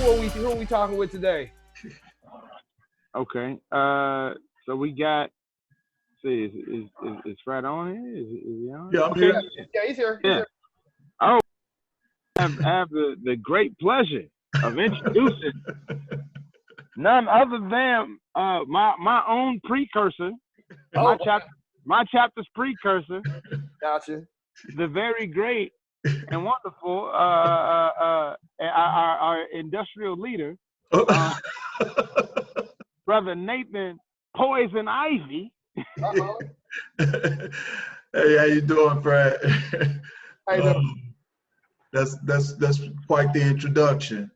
Who are we talking with today? Okay. So we got. See, is Fred on here? Is he on? Yeah, I'm okay. here. Yeah, he's here. Yeah. Oh, I have the great pleasure of introducing none other than my own precursor, my chapter's precursor. Gotcha. The very great and wonderful our industrial leader, Brother Nathan Poison Ivy. Hey, how you doing, Fred? How you doing? That's quite the introduction.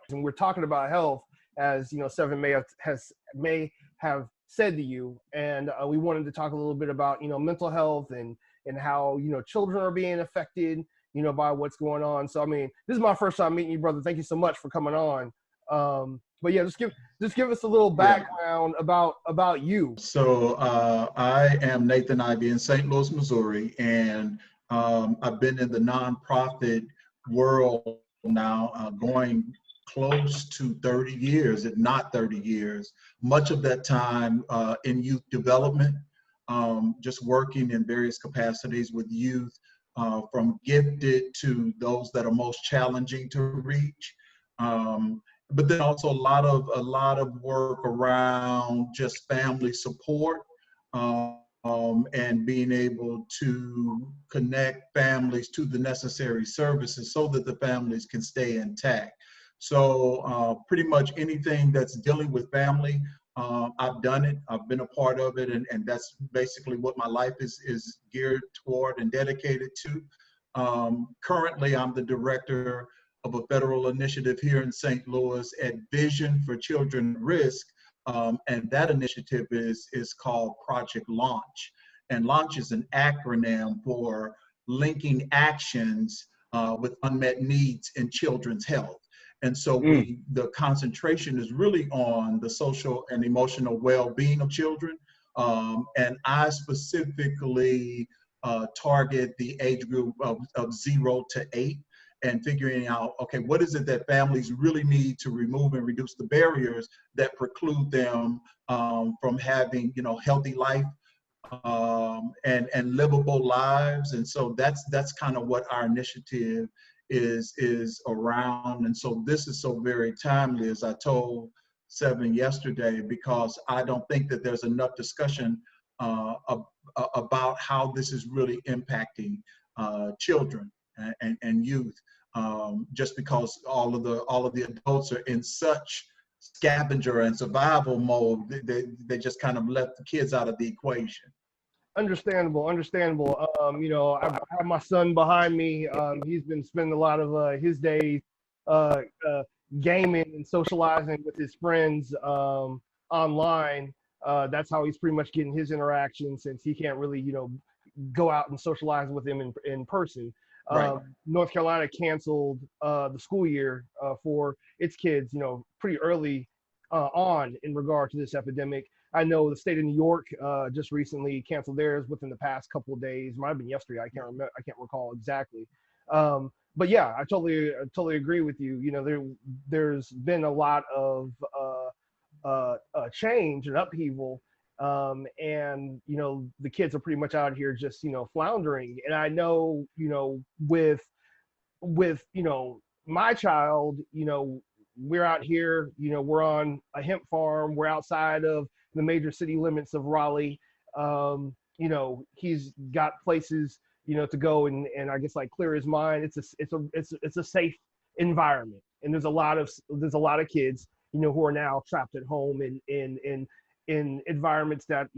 And we're talking about health, as you know, Seven may have said to you, and we wanted to talk a little bit about mental health and how children are being affected by what's going on. So I mean, this is my first time meeting you, brother. Thank you so much for coming on. But yeah, just give us a little background about you. So I am Nathan Ivy in St. Louis, Missouri, and I've been in the nonprofit world now going close to 30 years, if not 30 years. Much of that time in youth development, just working in various capacities with youth, from gifted to those that are most challenging to reach. But then also a lot of work around just family support, and being able to connect families to the necessary services so that the families can stay intact. So pretty much anything that's dealing with family, I've done it, I've been a part of it, and that's basically what my life is geared toward and dedicated to. Currently, I'm the director of a federal initiative here in St. Louis at Vision for Children at Risk, and that initiative is called Project Launch. And Launch is an acronym for linking actions with unmet needs in children's health. And so the concentration is really on the social and emotional well-being of children. And I specifically target the age group of 0 to 8. And figuring out, okay, what is it that families really need to remove and reduce the barriers that preclude them from having, healthy life and livable lives. And so that's kind of what our initiative is around. And so this is so very timely, as I told Seven yesterday, because I don't think that there's enough discussion about how this is really impacting children and youth, just because all of the adults are in such scavenger and survival mode. They just kind of left the kids out of the equation. Understandable. I have my son behind me. He's been spending a lot of his days gaming and socializing with his friends online. That's how he's pretty much getting his interaction, since he can't really go out and socialize with them in person. Right. North Carolina canceled the school year for its kids, pretty early on in regard to this epidemic. I know the state of New York just recently canceled theirs within the past couple of days. Might have been yesterday. I can't remember. I can't recall exactly. But yeah, I totally agree with you. There's been a lot of change and upheaval. And the kids are pretty much out here just floundering. And I know with my child, we're out here, we're on a hemp farm, we're outside of the major city limits of Raleigh. He's got places to go and I guess like clear his mind. It's a safe environment, and there's a lot of kids who are now trapped at home in environments that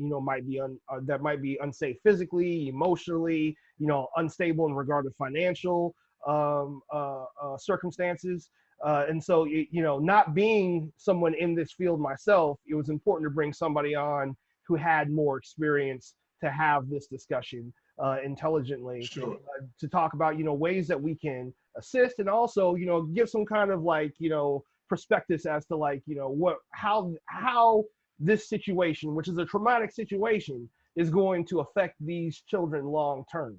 might be unsafe physically, emotionally, unstable in regard to financial circumstances. And so, not being someone in this field myself, it was important to bring somebody on who had more experience to have this discussion intelligently. Sure. To talk about ways that we can assist, and also give some kind of perspectives as to how this situation, which is a traumatic situation, is going to affect these children long term.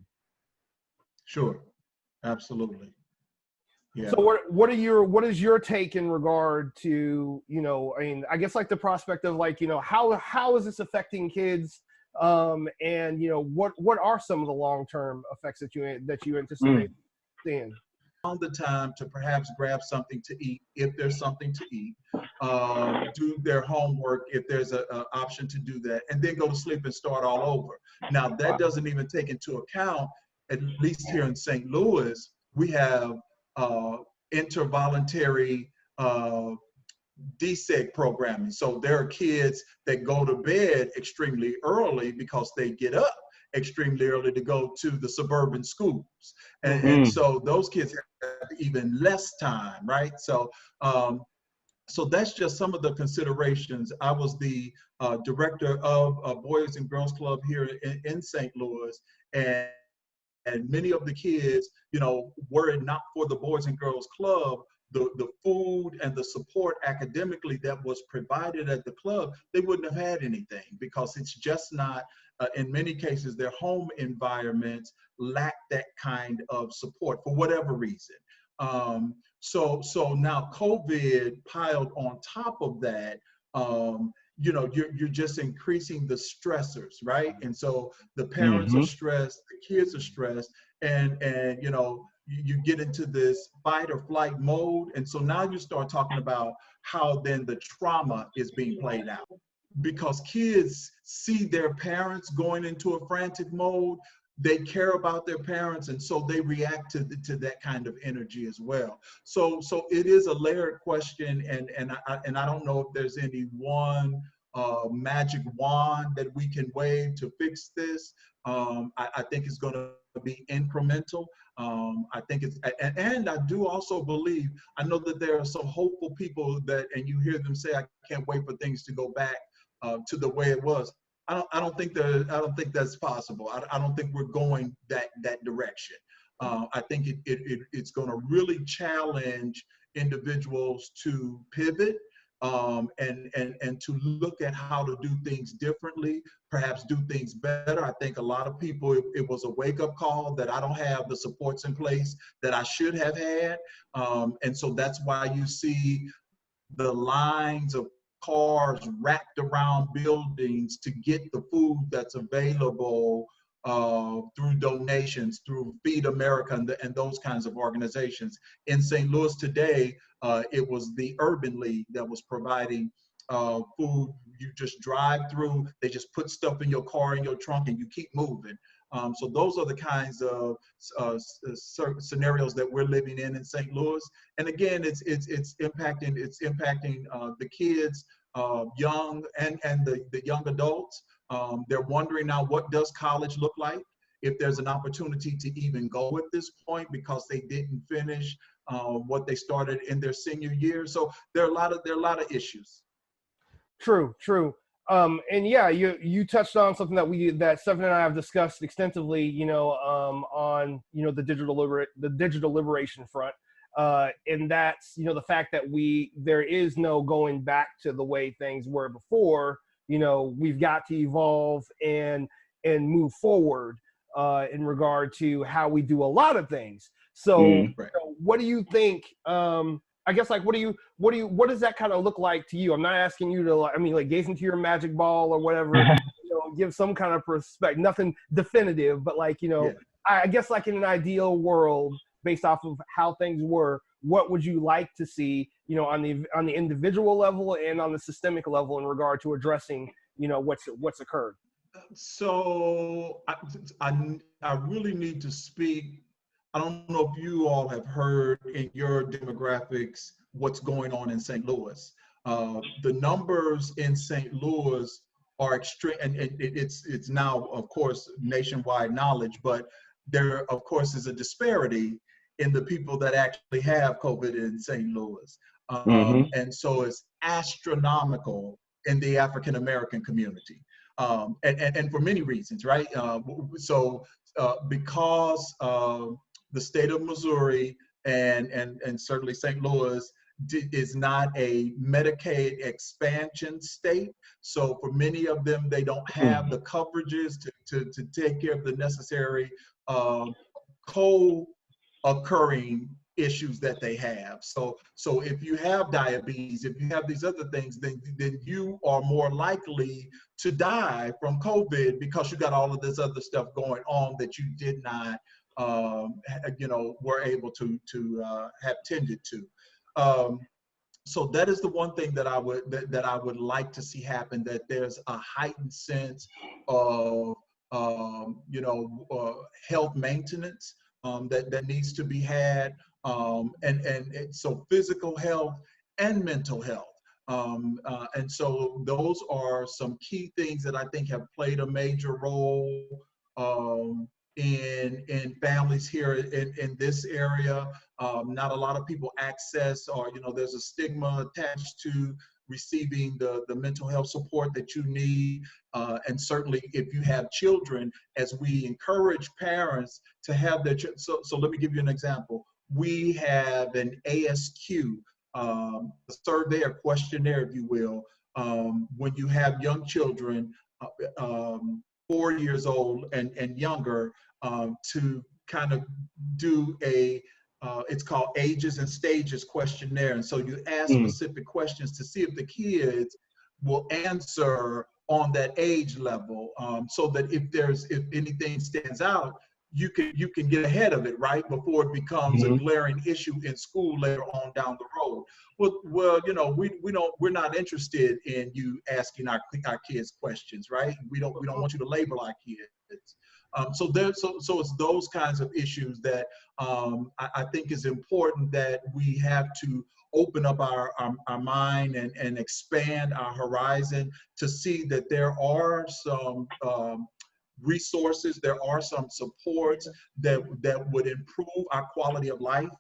Sure, absolutely. Yeah. So what is your take in regard to, you know, I mean, I guess like the prospect of like, you know, how is this affecting kids? And you know, what are some of the long-term effects that you anticipate seeing? On the time to perhaps grab something to eat if there's something to eat, do their homework if there's an option to do that, and then go to sleep and start all over. Now that doesn't even take into account, at least here in St. Louis, we have intervoluntary DSEG programming. So there are kids that go to bed extremely early because they get up extremely early to go to the suburban schools. And so those kids have even less time, right? So so that's just some of the considerations. I was the director of a Boys and Girls Club here in St. Louis, and many of the kids, you know, were it not for the Boys and Girls Club, the food and the support academically that was provided at the club, they wouldn't have had anything, because it's just not, in many cases, their home environments lack that kind of support for whatever reason. So now COVID piled on top of that, you know, you're just increasing the stressors, right? And so the parents are stressed, the kids are stressed, and you know, you get into this fight or flight mode. And so now you start talking about how then the trauma is being played out, because kids see their parents going into a frantic mode. They care about their parents, and so they react to that kind of energy as well. So it is a layered question, and I don't know if there's any one magic wand that we can wave to fix this. I think it's going to be incremental. I think it's, and I do also believe, I know that there are some hopeful people that, and you hear them say, I can't wait for things to go back to the way it was. I don't think that's possible. I don't think we're going that direction. I think it's going to really challenge individuals to pivot, and to look at how to do things differently, perhaps do things better. I think a lot of people, it was a wake-up call that I don't have the supports in place that I should have had. And so that's why you see the lines of cars wrapped around buildings to get the food that's available through donations, through Feed America and those kinds of organizations. In St. Louis today, it was the Urban League that was providing food. You just drive through, they just put stuff in your car, in your trunk, and you keep moving. So those are the kinds of scenarios that we're living in St. Louis. And again, it's impacting the kids, young and the young adults. They're wondering now, what does college look like? If there's an opportunity to even go at this point because they didn't finish what they started in their senior year. So there are a lot of issues. True. And yeah, you touched on something that Stephen and I have discussed extensively, you know, on, you know, the digital liberation front. And that's, you know, the fact that there is no going back to the way things were before. You know, we've got to evolve and move forward in regard to how we do a lot of things. So, Right. so what do you think? I guess, like, what does that kind of look like to you? I'm not asking you to, like gaze into your magic ball or whatever, you know, give some kind of perspective, nothing definitive, but like, you know, Yeah. I guess like in an ideal world, based off of how things were, what would you like to see, you know, on the individual level and on the systemic level in regard to addressing, you know, what's occurred? So I really need to speak. I don't know if you all have heard in your demographics what's going on in St. Louis. The numbers in St. Louis are extreme, and it's now, of course, nationwide knowledge, but there, of course, is a disparity in the people that actually have COVID in St. Louis. And so it's astronomical in the African American community. And for many reasons, right? Because the state of Missouri and certainly St. Louis is not a Medicaid expansion state. So for many of them, they don't have the coverages to take care of the necessary co-occurring issues that they have. So if you have diabetes, if you have these other things, then you are more likely to die from COVID because you got all of this other stuff going on that you did not, were able to have tended to. So that is the one thing that I would like to see happen, that there's a heightened sense of health maintenance that needs to be had, and so physical health and mental health. And so those are some key things that I think have played a major role in families here in this area. Not a lot of people access, or there's a stigma attached to receiving the mental health support that you need. And certainly if you have children, as we encourage parents to have their so let me give you an example. We have an ASQ, a survey or questionnaire, if you will, when you have young children, 4 years old and younger, to kind of do a it's called ages and stages questionnaire. And so you ask specific questions to see if the kids will answer on that age level, so that if anything stands out, you can get ahead of it, right, before it becomes a glaring issue in school later on down the road. Well, we're not interested in you asking our kids questions, right? We don't want you to label our kids. So it's those kinds of issues that I think is important, that we have to open up our mind and expand our horizon to see that there are some resources, there are some supports that would improve our quality of life.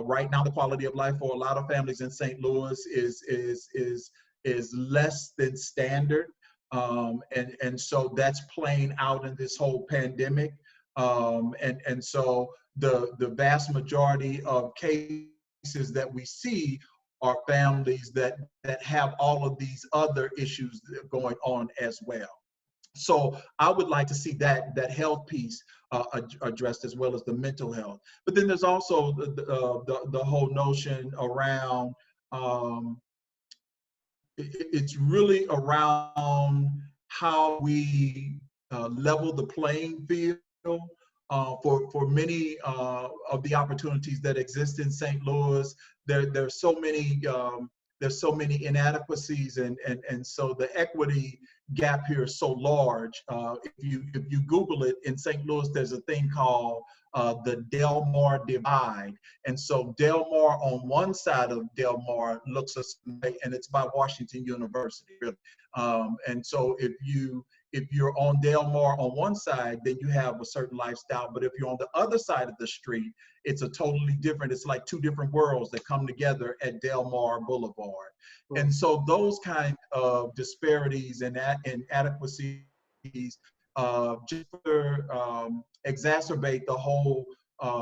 Right now, the quality of life for a lot of families in St. Louis is less than standard. And so that's playing out in this whole pandemic. And so the vast majority of cases that we see are families that have all of these other issues going on as well. So I would like to see that health piece addressed, as well as the mental health. But then there's also the whole notion around, it's really around how we level the playing field for many of the opportunities that exist in St. Louis. There's so many inadequacies, and so the equity gap here is so large. If you Google it, in St. Louis, there's a thing called the Del Mar divide. And so Del Mar, on one side of Del Mar, looks a certain way, and it's by Washington University, really. And so if you're on Del Mar on one side, then you have a certain lifestyle. But if you're on the other side of the street, it's a totally different, it's like two different worlds that come together at Del Mar Boulevard. And so those kind of disparities and inadequacies just exacerbate the whole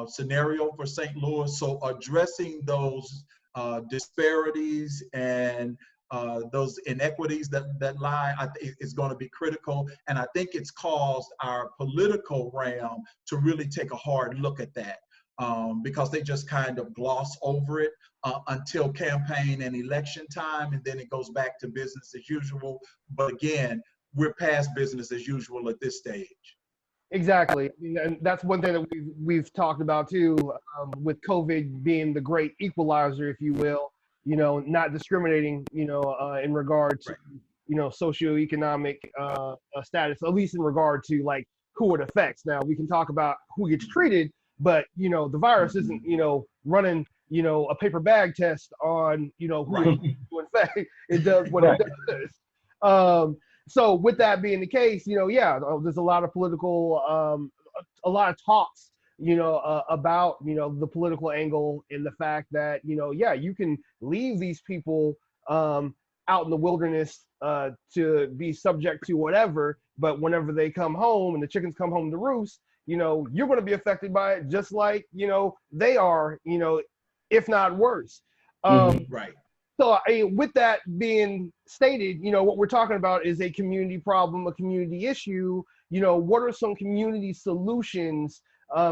scenario for St. Louis. So addressing those disparities and those inequities that lie, I think, is going to be critical. And I think it's caused our political realm to really take a hard look at that, because they just kind of gloss over it until campaign and election time, and then it goes back to business as usual. But again, we're past business as usual at this stage. Exactly, and that's one thing that we've talked about too, with COVID being the great equalizer, if you will. Not discriminating, in regard to, socioeconomic status, at least in regard to like who it affects. Now we can talk about who gets treated, but the virus isn't, running, a paper bag test on, who to infect. It does what it does. So with that being the case, there's a lot of political, a lot of talks, about, the political angle, and the fact that, you can leave these people out in the wilderness to be subject to whatever, but whenever they come home and the chickens come home to roost, you're going to be affected by it just like, they are, if not worse. Right. So with that being stated, what we're talking about is a community problem, a community issue. What are some community solutions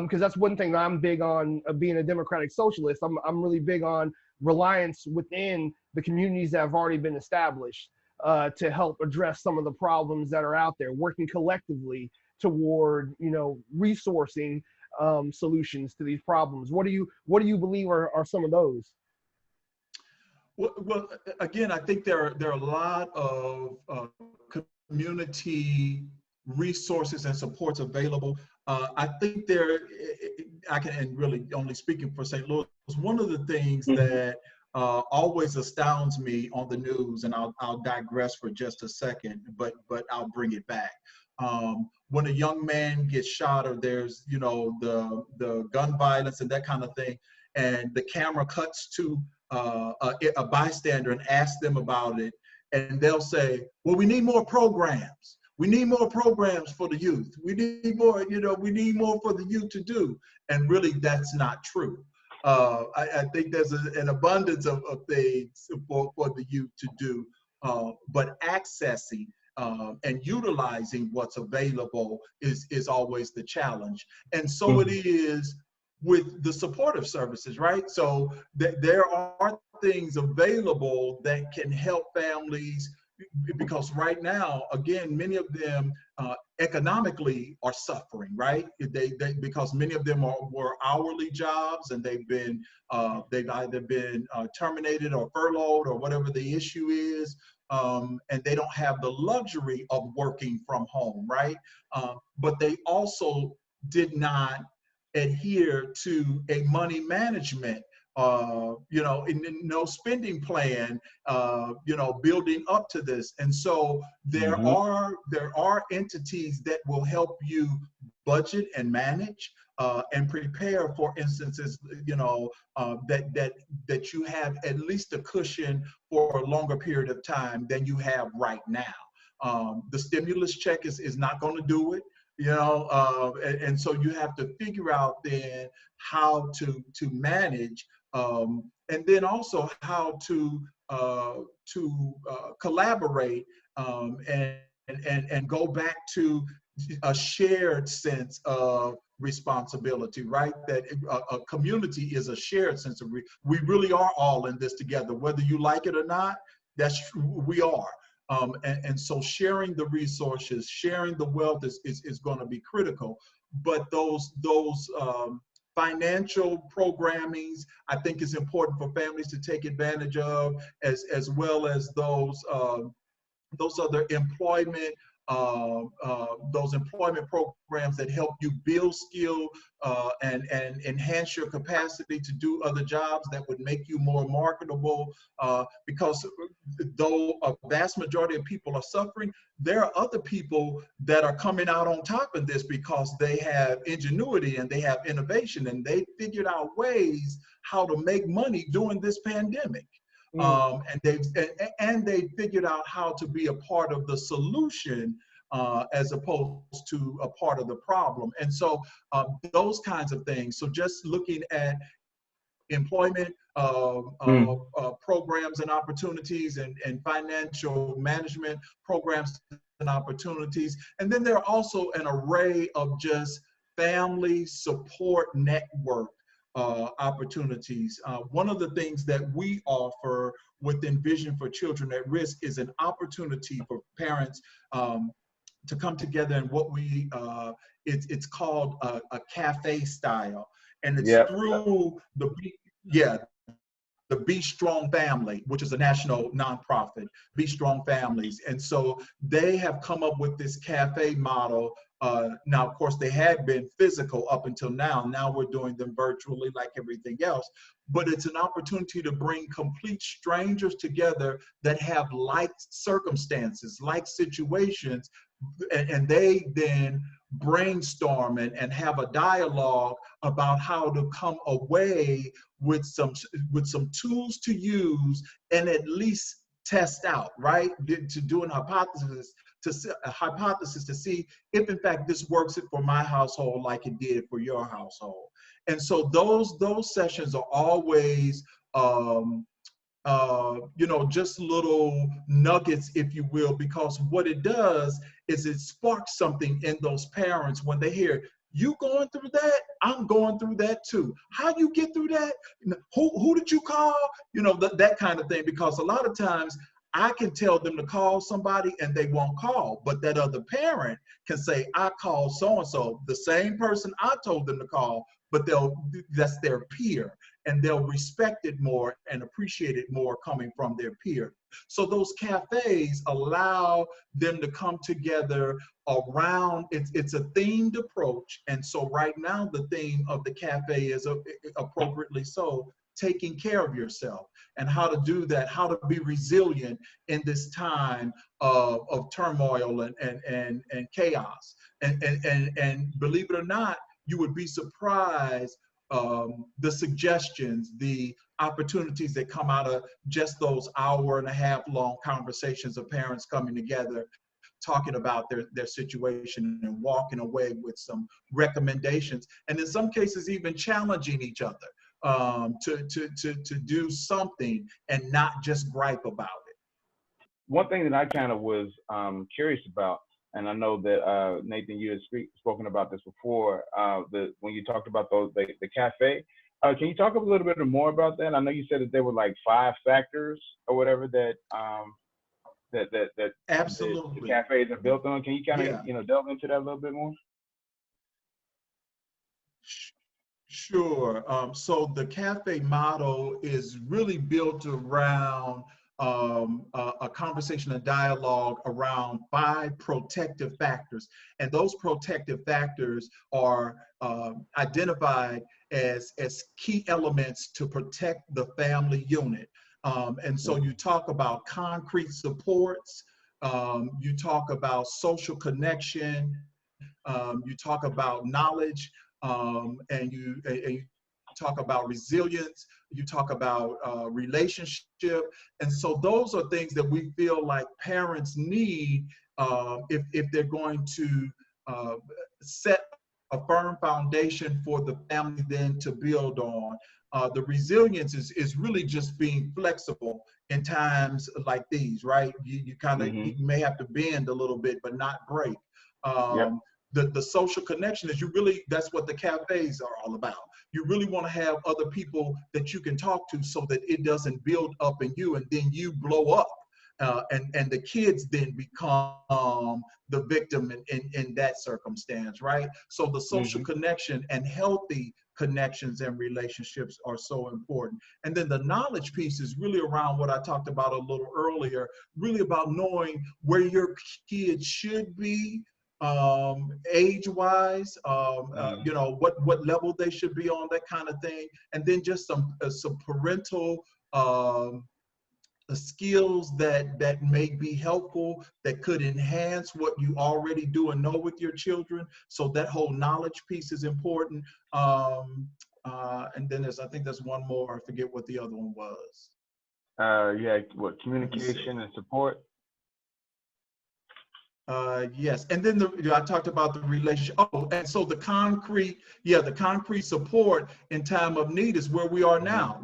because that's one thing that I'm big on, being a democratic socialist. I'm really big on reliance within the communities that have already been established to help address some of the problems that are out there, working collectively toward, resourcing solutions to these problems. What do you believe are some of those? Well, again, I think there are a lot of community resources and supports available. I think I can, and really only speaking for St. Louis, one of the things that always astounds me on the news, and I'll digress for just a second, but I'll bring it back. When a young man gets shot, or there's the gun violence and that kind of thing, and the camera cuts to a bystander and asks them about it, and they'll say, well, we need more programs. We need more programs for the youth. We need more, we need more for the youth to do. And really, that's not true. I think there's an abundance of things for the youth to do, but accessing and utilizing what's available is always the challenge. And so it is with the supportive services, right? So there are things available that can help families, because right now, again, many of them economically are suffering, right? Because many of them were hourly jobs, and they've either been terminated or furloughed or whatever the issue is, and they don't have the luxury of working from home, right? But they also did not adhere to a money management no spending plan, building up to this. And so there are entities that will help you budget and manage and prepare for instances, that you have at least a cushion for a longer period of time than you have right now. The stimulus check is not going to do it. And so you have to figure out then how to manage, and then also how to collaborate, and go back to a shared sense of responsibility, right? That a community is a shared sense of we really are all in this together, whether you like it or not. That's true, we are. And so sharing the resources, sharing the wealth is going to be critical. But those financial programmings, I think, is important for families to take advantage of, as well as those other employment programs that help you build skill and enhance your capacity to do other jobs that would make you more marketable. Because though a vast majority of people are suffering, there are other people that are coming out on top of this because they have ingenuity and they have innovation, and they figured out ways how to make money during this pandemic. And they figured out how to be a part of the solution as opposed to a part of the problem. And so those kinds of things. So just looking at employment programs and opportunities, and financial management programs and opportunities. And then there are also an array of just family support network opportunities. One of the things that we offer within Vision for Children at Risk is an opportunity for parents to come together in what it's called a cafe style, and it's through the Be Strong Family, which is a national nonprofit, Be Strong Families. And so they have come up with this cafe model. Now, of course, they had been physical up until now. Now we're doing them virtually like everything else. But it's an opportunity to bring complete strangers together that have like circumstances, like situations, and they then brainstorm and have a dialogue about how to come away with some tools to use and at least test out, right? To do a hypothesis to see if in fact this works for my household like it did for your household. And so those sessions are always just little nuggets, if you will, because what it does is it sparks something in those parents when they hear, You going through that? I'm going through that too. How you get through that? Who did you call? That kind of thing. Because a lot of times I can tell them to call somebody and they won't call, but that other parent can say, I called so-and-so, the same person I told them to call, but that's their peer, and they'll respect it more and appreciate it more coming from their peer. So those cafes allow them to come together around, it's a themed approach. And so right now the theme of the cafe is appropriately so, taking care of yourself, and how to do that, how to be resilient in this time of turmoil and chaos. And believe it or not, you would be surprised the suggestions, the opportunities that come out of just those hour and a half long conversations of parents coming together, talking about their situation and walking away with some recommendations, and in some cases even challenging each other to do something and not just gripe about it. One thing that I kind of was curious about, and I know that Nathan, you had spoken about this before, when you talked about the cafe. Can you talk a little bit more about that? I know you said that there were like 5 factors or whatever that Absolutely. the cafes are built on. Can you kind of delve into that a little bit more? Sure. So the cafe model is really built around a conversation, a dialogue around 5 protective factors. And those protective factors are identified as key elements to protect the family unit. And so you talk about concrete supports, you talk about social connection, you talk about knowledge, and you talk about resilience, you talk about relationship. And so those are things that we feel like parents need if they're going to set a firm foundation for the family then to build on. The resilience is really just being flexible in times like these, right? You kind of you may have to bend a little bit, but not break. The social connection is that's what the cafes are all about. You really want to have other people that you can talk to so that it doesn't build up in you and then you blow up. And the kids then become the victim in that circumstance, right? So the social connection and healthy connections and relationships are so important. And then the knowledge piece is really around what I talked about a little earlier, really about knowing where your kids should be, age-wise, what level they should be on, that kind of thing. And then just some parental skills that may be helpful, that could enhance what you already do and know with your children. So that whole knowledge piece is important. And then I think there's one more, I forget what the other one was. Communication and support. Yes, and then I talked about the relationship. Oh, and so the concrete support in time of need is where we are now.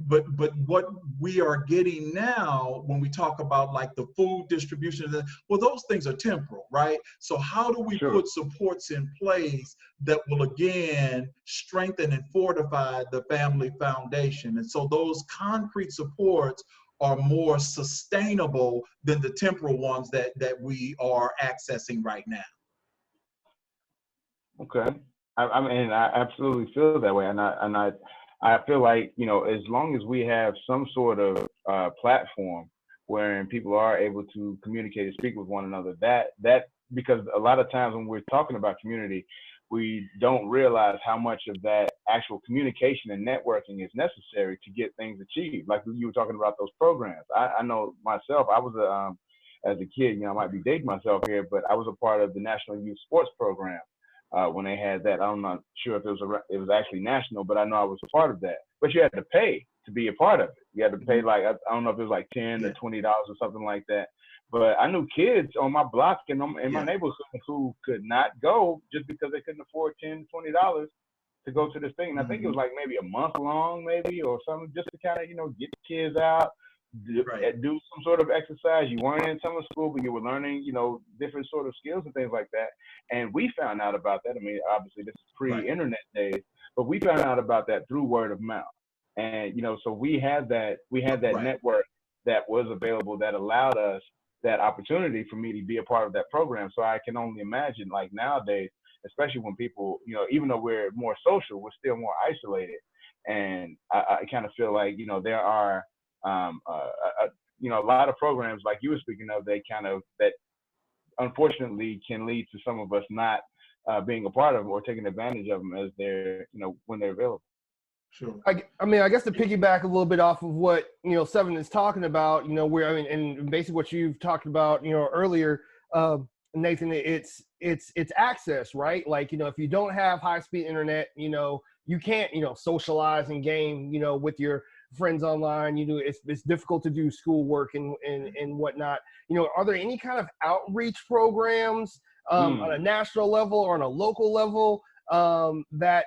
But what we are getting now, when we talk about like the food distribution, well, those things are temporal, right? So how do we put supports in place that will again strengthen and fortify the family foundation? And so those concrete supports are more sustainable than the temporal ones that we are accessing right now. Okay, I mean, I absolutely feel that way, and I feel like, as long as we have some sort of platform wherein people are able to communicate and speak with one another, that because a lot of times when we're talking about community, we don't realize how much of that actual communication and networking is necessary to get things achieved. Like you were talking about those programs. I know myself, I was as a kid, I might be dating myself here, but I was a part of the National Youth Sports Program when they had that. I'm not sure if it was actually national, but I know I was a part of that. But you had to pay to be a part of it. You had to pay like, I don't know if it was like $10 or $20 or something like that. But I knew kids on my block and in my neighborhood who could not go just because they couldn't afford $10, $20 to go to this thing. And I think it was like maybe a month long, maybe, or something, just to kind of, get the kids out, do some sort of exercise. You weren't in summer school, but you were learning, different sort of skills and things like that. And we found out about that. I mean, obviously this is pre-internet days, but we found out about that through word of mouth. And, so we had that network that was available that allowed us that opportunity for me to be a part of that program. So I can only imagine, like, nowadays, especially when people, even though we're more social, we're still more isolated. And I kind of feel like, there are, a lot of programs like you were speaking of, that unfortunately can lead to some of us not being a part of them or taking advantage of them as they're, when they're available. Sure. I mean, I guess to piggyback a little bit off of what, Seven is talking about, and basically what you've talked about, earlier, Nathan, it's access, right? Like, if you don't have high-speed internet, you can't, socialize and game, with your friends online. It's difficult to do schoolwork and whatnot. Are there any kind of outreach programs on a national level or on a local level that,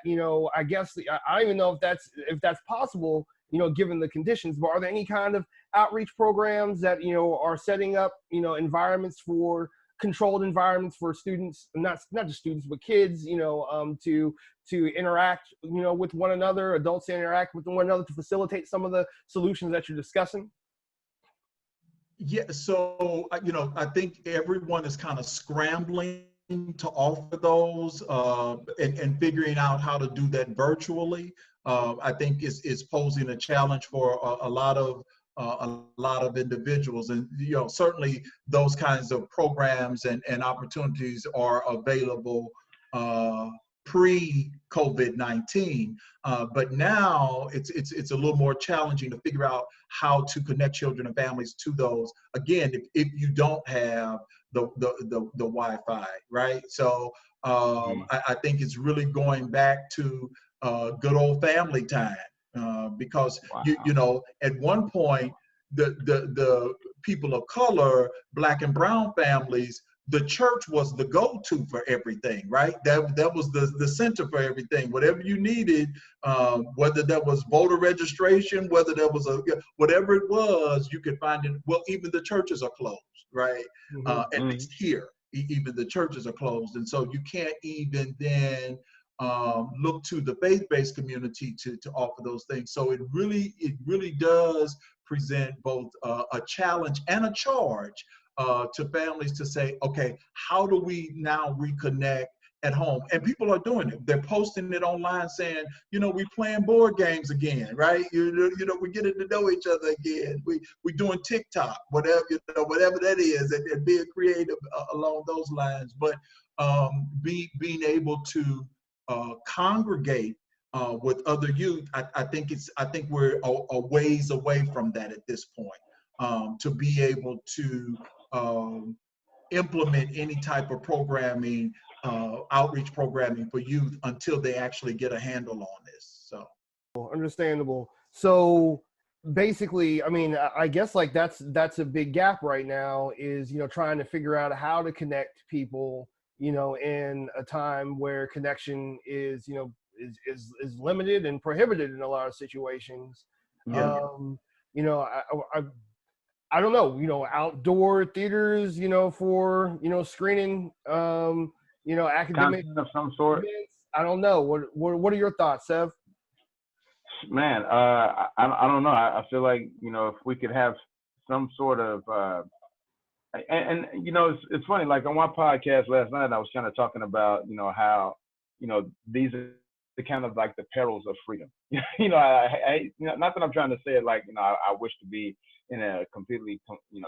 I guess I don't even know if that's possible, given the conditions, but are there any kind of outreach programs that, are setting up, controlled environments for students, not just students, but kids, to interact, with one another, adults to interact with one another to facilitate some of the solutions that you're discussing? Yeah, so, I think everyone is kind of scrambling to offer those and figuring out how to do that virtually. I think is posing a challenge for a lot of individuals, and certainly those kinds of programs and opportunities are available pre-COVID-19, but now it's a little more challenging to figure out how to connect children and families to those. Again, if you don't have the Wi-Fi, right? So I think it's really going back to good old family time, because at one point the people of color, Black and brown families, the church was the go-to for everything, right? That was the center for everything. Whatever you needed, whether that was voter registration, whether that was whatever it was, you could find it. Well, even the churches are closed, right? At least here, even the churches are closed, and so you can't even then look to the faith-based community to offer those things. So it really does present both a challenge and a charge to families to say, okay, how do we now reconnect at home? And people are doing it. They're posting it online saying, we playing board games again, right? We're getting to know each other again. We're doing TikTok, whatever that is, and being creative along those lines. But being able to congregate with other youth, I think we're a ways away from that at this point, to be able to implement any type of programming, outreach programming for youth until they actually get a handle on this. So understandable. So basically, I mean, I guess like that's a big gap right now is, trying to figure out how to connect people, in a time where connection is, is limited and prohibited in a lot of situations. Yeah. I don't know, outdoor theaters, for, screening, academic content of some sort. events. I don't know. What are your thoughts, Sev? Man, I don't know. I feel like, if we could have some sort of, it's funny, like on my podcast last night, I was kind of talking about, how, these are the kind of like the perils of freedom. Not that I'm trying to say it like, I wish to be in a completely,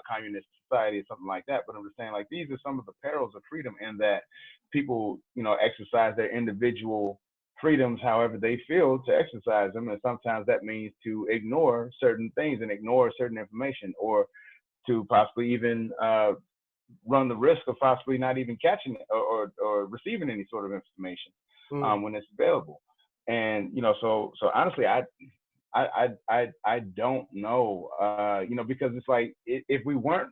communist society or something like that, but I'm just saying like these are some of the perils of freedom, in that people, exercise their individual freedoms however they feel to exercise them, and sometimes that means to ignore certain things and ignore certain information, or to possibly even run the risk of possibly not even catching it or receiving any sort of information when it's available. And so honestly, I don't know, because it's like if we weren't,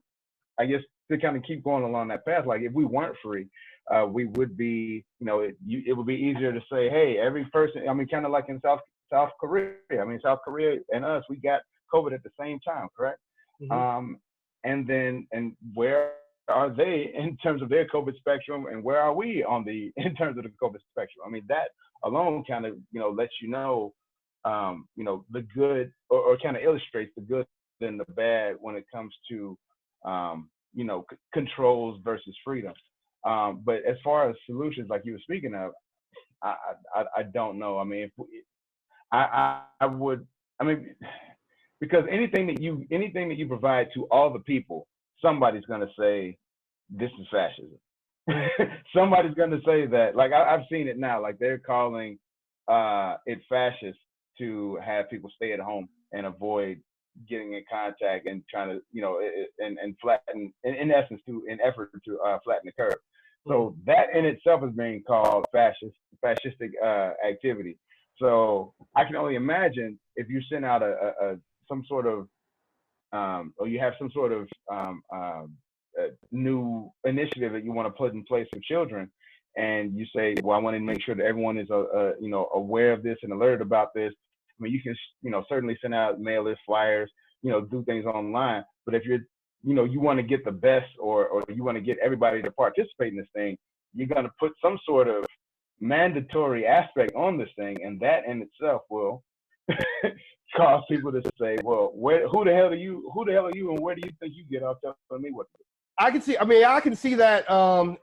I guess to kind of keep going along that path, like if we weren't free, we would be, it would be easier to say, hey, every person, I mean, kind of like in South Korea. I mean, South Korea and us, we got COVID at the same time, correct? Mm-hmm. And where are they in terms of their COVID spectrum, and where are we in terms of the COVID spectrum? I mean, that alone kind of, lets the good, or kind of illustrates the good and the bad when it comes to, controls versus freedom. But as far as solutions, like you were speaking of, I don't know. I mean, because anything that you provide to all the people, somebody's going to say this is fascism. Somebody's going to say that. Like I've seen it now. Like they're calling it fascist to have people stay at home and avoid getting in contact and trying to, and flatten, in essence, in effort to flatten the curve. So that in itself is being called fascistic activity. So I can only imagine if you send out some sort of, or you have some sort of new initiative that you want to put in place for children, and you say, well, I want to make sure that everyone is, aware of this and alerted about this. I mean, you can, certainly send out mailers, flyers, do things online. But if you're, you want to get the best, or you want to get everybody to participate in this thing, you're going to put some sort of mandatory aspect on this thing, and that in itself will cause people to say, well, who the hell are you, and where do you think you get off telling me what to do? I can see that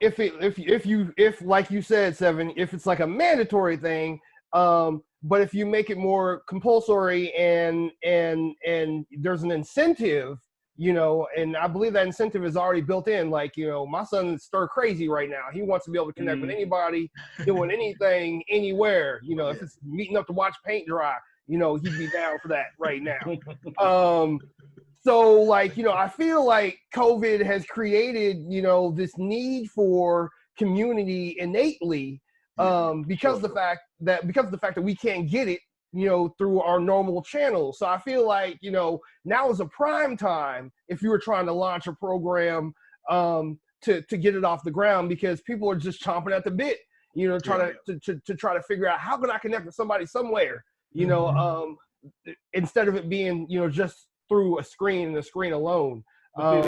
if like you said, Seven, if it's like a mandatory thing, but if you make it more compulsory and there's an incentive, and I believe that incentive is already built in. Like, my son's stir crazy right now. He wants to be able to connect with anybody, doing anything, anywhere. If it's meeting up to watch paint dry, he'd be down for that right now. So, like, I feel like COVID has created, this need for community innately, because of the fact that we can't get it, through our normal channels. So I feel like, now is a prime time if you were trying to launch a program to get it off the ground, because people are just chomping at the bit, trying to try to figure out how can I connect with somebody somewhere, instead of it being, just through a screen and a screen alone. I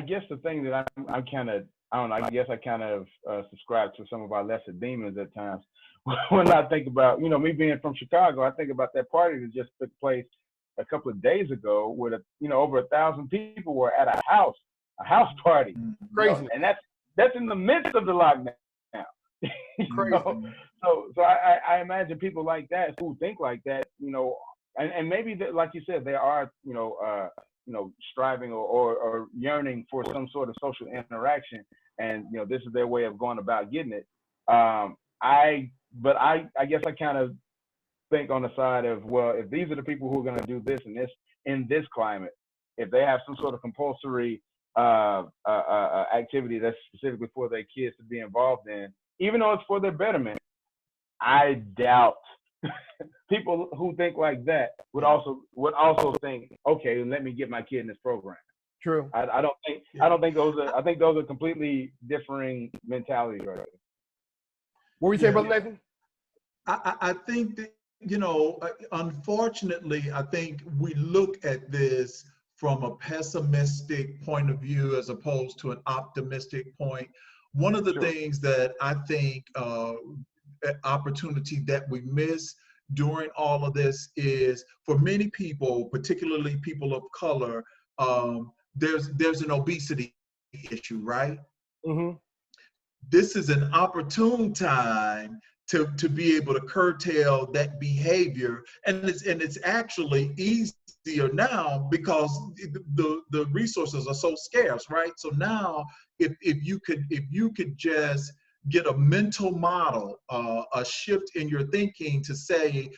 guess the thing that I'm kind of, I don't know, I guess I kind of subscribe to some of our lesser demons at times. When I think about, me being from Chicago, I think about that party that just took place a couple of days ago, where over 1,000 people were at a house party. Crazy. And that's in the midst of the lockdown. Crazy. So I imagine people like that who think like that, and maybe like you said, they are, striving or yearning for some sort of social interaction, and this is their way of going about getting it. But I guess I kind of think on the side of, well, if these are the people who are going to do this in this climate, if they have some sort of compulsory activity that's specifically for their kids to be involved in, even though it's for their betterment, I doubt people who think like that would also think, okay, let me get my kid in this program. True. I don't think those are. I think those are completely differing mentalities right there. What were you saying, Brother Nathan? I think that, unfortunately, I think we look at this from a pessimistic point of view as opposed to an optimistic point. One of the things that I think opportunity that we miss during all of this is, for many people, particularly people of color, there's an obesity issue, right? Mm-hmm. This is an opportune time to be able to curtail that behavior, and it's actually easier now because the resources are so scarce, right? So now, if you could just get a mental model, a shift in your thinking to say,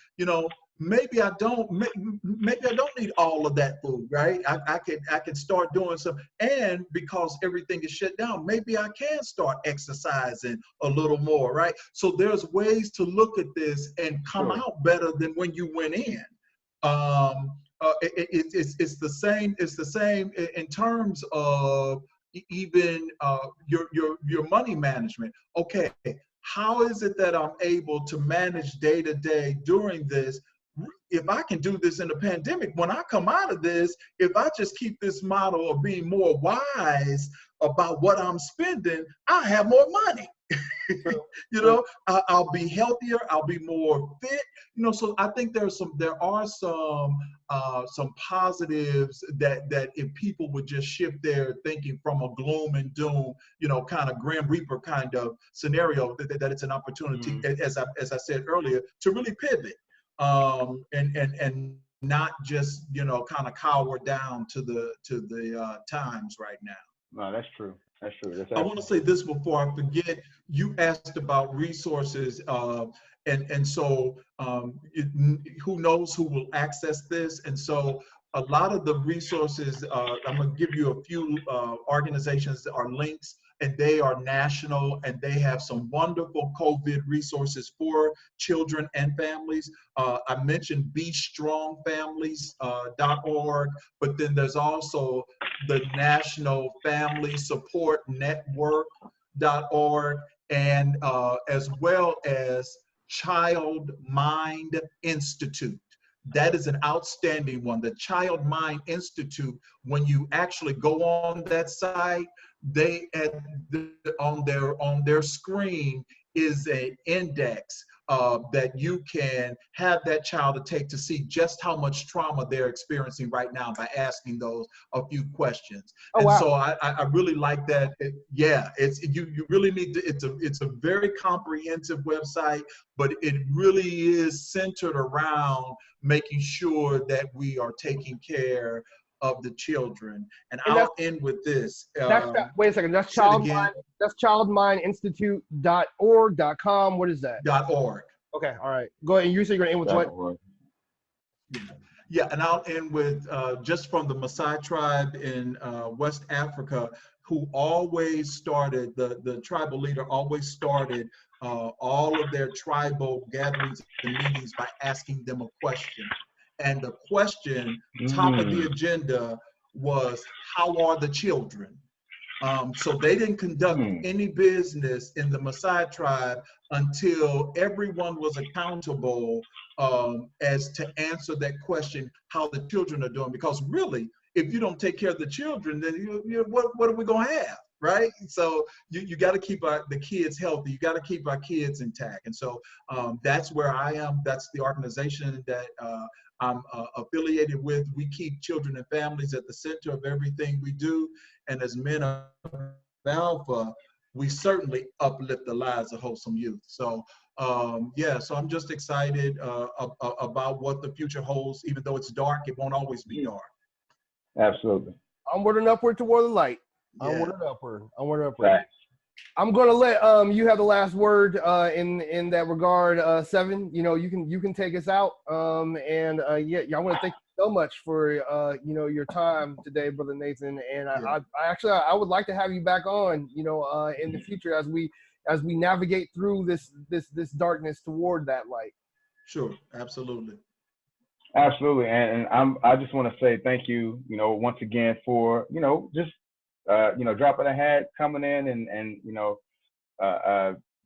maybe I don't need all of that food, right? I can start doing some, and because everything is shut down, maybe I can start exercising a little more, right? So there's ways to look at this and come out better than when you went in. It's the same in terms of even your money management. Okay, how is it that I'm able to manage day to day during this if I can do this in the pandemic, when I come out of this, if I just keep this model of being more wise about what I'm spending, I have more money. You know, I'll be healthier, I'll be more fit. You know, so I think there are some positives that if people would just shift their thinking from a gloom and doom, you know, kind of Grim Reaper kind of scenario, that it's an opportunity, as I said earlier, to really pivot, and not just, you know, kind of cower down to the times right now. No, that's true. That's true. That's I want to say this before I forget. You asked about resources, and so who knows who will access this? And so a lot of the resources, I'm going to give you a few organizations that are links, and they are national, and they have some wonderful COVID resources for children and families. I mentioned BeStrongFamilies.org, but then there's also the National Family Support Network.org, and as well as Child Mind Institute. That is an outstanding one. The Child Mind Institute, when you actually go on that site, they on their screen is an index that you can have that child to take to see just how much trauma they're experiencing right now by asking those a few questions. Oh, wow. So I really like that. It's you really need to. It's a very comprehensive website, but it really is centered around making sure that we are taking care of the children. And I'll end with this. Wait a second. That's childmindinstitute.org.com. What is that? .org. Okay. All right. Go ahead. And you say you're going to end with what? Yeah, and I'll end with just from the Maasai tribe in West Africa, who always started, the tribal leader always started all of their tribal gatherings and meetings by asking them a question. And the question, top of the agenda, was, how are the children? So they didn't conduct any business in the Maasai tribe until everyone was accountable as to answer that question, how the children are doing. Because really, if you don't take care of the children, then what are we going to have, right? So you got to keep the kids healthy. You got to keep our kids intact. And so that's where I am. That's the organization that I'm affiliated with. We keep children and families at the center of everything we do. And as men of Alpha, we certainly uplift the lives of wholesome youth. So so I'm just excited about what the future holds. Even though it's dark, it won't always be dark. Absolutely. Onward and upward toward the light. Yeah. Onward and upward. Onward and upward. Right. I'm gonna let you have the last word in that regard, Seven. You know, you can take us out. I want to thank you so much for your time today, Brother Nathan. And I would like to have you back on, in the future as we navigate through this darkness toward that light. Sure, absolutely. Absolutely, and I just want to say thank you, once again for just dropping a hat, coming in and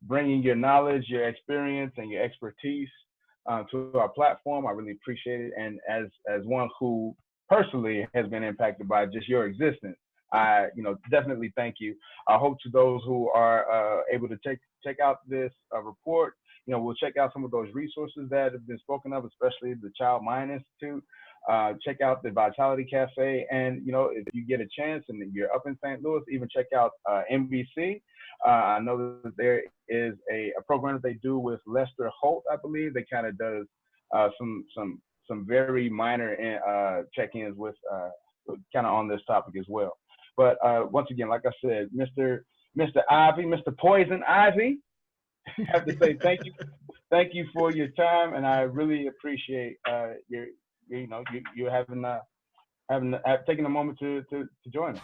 bringing your knowledge, your experience, and your expertise to our platform. I really appreciate it, and as one who personally has been impacted by just your existence, I definitely thank you. I hope to those who are able to check out this report. We'll check out some of those resources that have been spoken of, especially the Child Mind Institute. Check out the Vitality Cafe, and if you get a chance and you're up in St. Louis, even check out NBC. I know that there is a program that they do with Lester Holt, I believe. They kind of does some very minor check-ins with kind of on this topic as well. But once again, like I said, Mr. Ivy, Mr. Poison Ivy, I have to say thank you for your time, and I really appreciate you having taken a moment to join us.